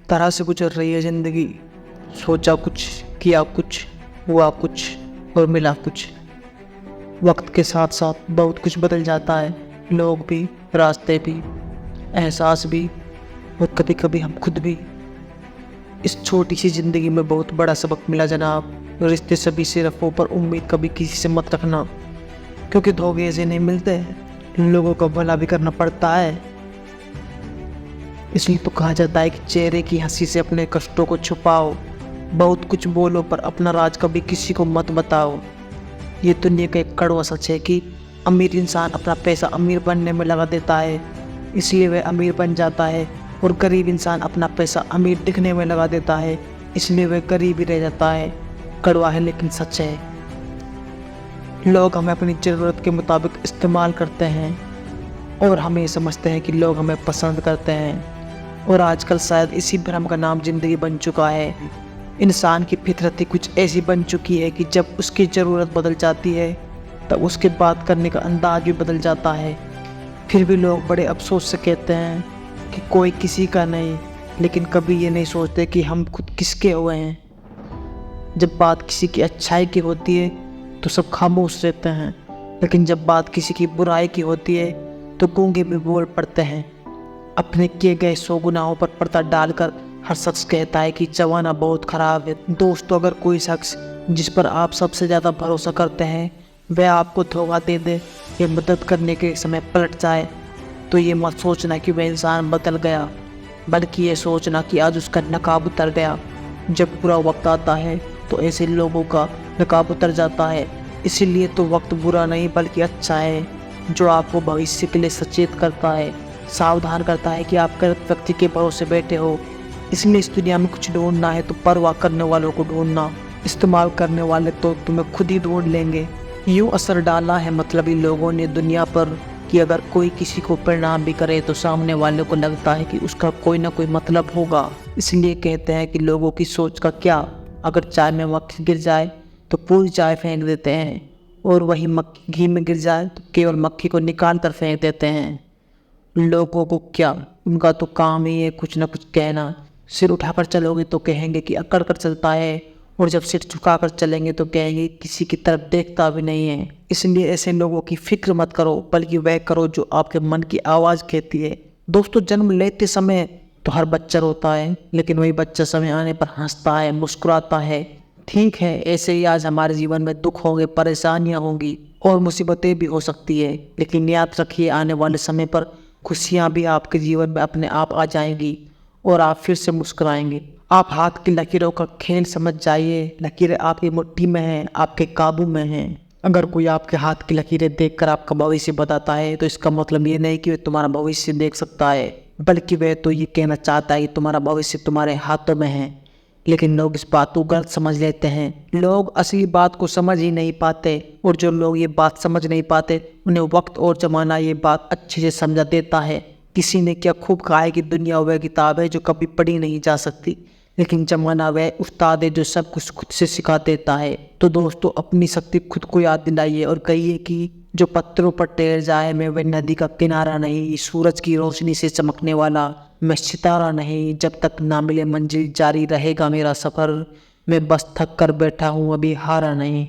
तरह से गुजर रही है ज़िंदगी। सोचा कुछ, किया कुछ, हुआ कुछ और मिला कुछ। वक्त के साथ साथ बहुत कुछ बदल जाता है, लोग भी, रास्ते भी, एहसास भी और कभी कभी हम खुद भी। इस छोटी सी ज़िंदगी में बहुत बड़ा सबक मिला जनाब। रिश्ते सभी सिर्फ हो, पर उम्मीद कभी किसी से मत रखना, क्योंकि धोखे ऐसे नहीं मिलते हैं, लोगों को भला भी करना पड़ता है। इसलिए तो कहा जाता है कि चेहरे की हंसी से अपने कष्टों को छुपाओ। बहुत कुछ बोलो पर अपना राज कभी किसी को मत बताओ। ये दुनिया का एक कड़वा सच है कि अमीर इंसान अपना पैसा अमीर बनने में लगा देता है, इसलिए वह अमीर बन जाता है, और गरीब इंसान अपना पैसा अमीर दिखने में लगा देता है, इसलिए वह गरीब ही रह जाता है। कड़वा है लेकिन सच है। लोग हमें अपनी ज़रूरत के मुताबिक इस्तेमाल करते हैं और हम ये समझते हैं कि लोग हमें पसंद करते हैं, और आजकल शायद इसी भ्रम का नाम ज़िंदगी बन चुका है। इंसान की फितरत ही कुछ ऐसी बन चुकी है कि जब उसकी ज़रूरत बदल जाती है तब उसके बात करने का अंदाज भी बदल जाता है। फिर भी लोग बड़े अफसोस से कहते हैं कि कोई किसी का नहीं, लेकिन कभी ये नहीं सोचते कि हम खुद किसके हुए हैं। जब बात किसी की अच्छाई की होती है तो सब खामोश रहते हैं, लेकिन जब बात किसी की बुराई की होती है तो गूंगे भी बोल पड़ते हैं। अपने किए गए 100 गुनाहों पर पर्दा डालकर हर शख्स कहता है कि जमाना बहुत ख़राब है। दोस्तों, अगर कोई शख्स जिस पर आप सबसे ज़्यादा भरोसा करते हैं वह आपको धोखा दे दे या मदद करने के समय पलट जाए, तो ये मत सोचना कि वह इंसान बदल गया, बल्कि ये सोचना कि आज उसका नकाब उतर गया। जब बुरा वक्त आता है तो ऐसे लोगों का नकाब उतर जाता है। इसीलिए तो वक्त बुरा नहीं बल्कि अच्छा है, जो आपको भविष्य के लिए सचेत करता है, सावधान करता है कि आप गलत व्यक्ति के भरोसे बैठे हो। इसलिए इस दुनिया में कुछ ढूंढना है तो परवाह करने वालों को ढूंढना, इस्तेमाल करने वाले तो तुम्हें खुद ही ढूंढ लेंगे। यूँ असर डाला है मतलबी लोगों ने दुनिया पर कि अगर कोई किसी को प्रणाम भी करे तो सामने वाले को लगता है कि उसका कोई ना कोई मतलब होगा। इसलिए कहते हैं कि लोगों की सोच का क्या, अगर चाय में मक्खी गिर जाए तो पूरी चाय फेंक देते हैं, और वही मक्खी घी में गिर जाए तो केवल मक्खी को निकाल कर फेंक देते हैं। लोगों को क्या, उनका तो काम ही है कुछ ना कुछ कहना। सिर उठाकर चलोगे तो कहेंगे कि अकड़ कर चलता है, और जब सिर झुकाकर चलेंगे तो कहेंगे किसी की तरफ देखता भी नहीं है। इसलिए ऐसे लोगों की फिक्र मत करो, बल्कि वह करो जो आपके मन की आवाज़ कहती है। दोस्तों, जन्म लेते समय तो हर बच्चा रोता है, लेकिन वही बच्चा समय आने पर हंसता है, मुस्कुराता है। ठीक है, ऐसे ही आज हमारे जीवन में दुख होंगे, परेशानियां होंगी और मुसीबतें भी हो सकती है, लेकिन याद रखिए आने वाले समय पर खुशियां भी आपके जीवन में अपने आप आ जाएंगी और आप फिर से मुस्कुराएंगे। आप हाथ की लकीरों का खेल समझ जाइए, लकीरें आपकी मुट्ठी में हैं, आपके काबू में हैं। अगर कोई आपके हाथ की लकीरें देखकर आपका भविष्य बताता है तो इसका मतलब ये नहीं कि वह तुम्हारा भविष्य देख सकता है, बल्कि वह तो ये कहना चाहता है कि तुम्हारा भविष्य तुम्हारे हाथों में है। लेकिन लोग इस बात को गलत समझ लेते हैं। लोग असली बात को समझ ही नहीं पाते, और जो लोग ये बात समझ नहीं पाते उन्हें वक्त और ज़माना ये बात अच्छे से समझा देता है। किसी ने क्या खूब कहा है कि दुनिया वह किताब है जो कभी पढ़ी नहीं जा सकती, लेकिन ज़माना वह उस्ताद है जो सब कुछ खुद से सिखा देता है। तो दोस्तों, अपनी शक्ति खुद को याद दिलाइए और कहिए कि जो पत्थरों पर तैर जाए, मैं वह नदी का किनारा नहीं, सूरज की रोशनी से चमकने वाला मैं सितारा नहीं। जब तक ना मिले मंजिल जारी रहेगा मेरा सफ़र, मैं बस थक कर बैठा हूँ, अभी हारा नहीं।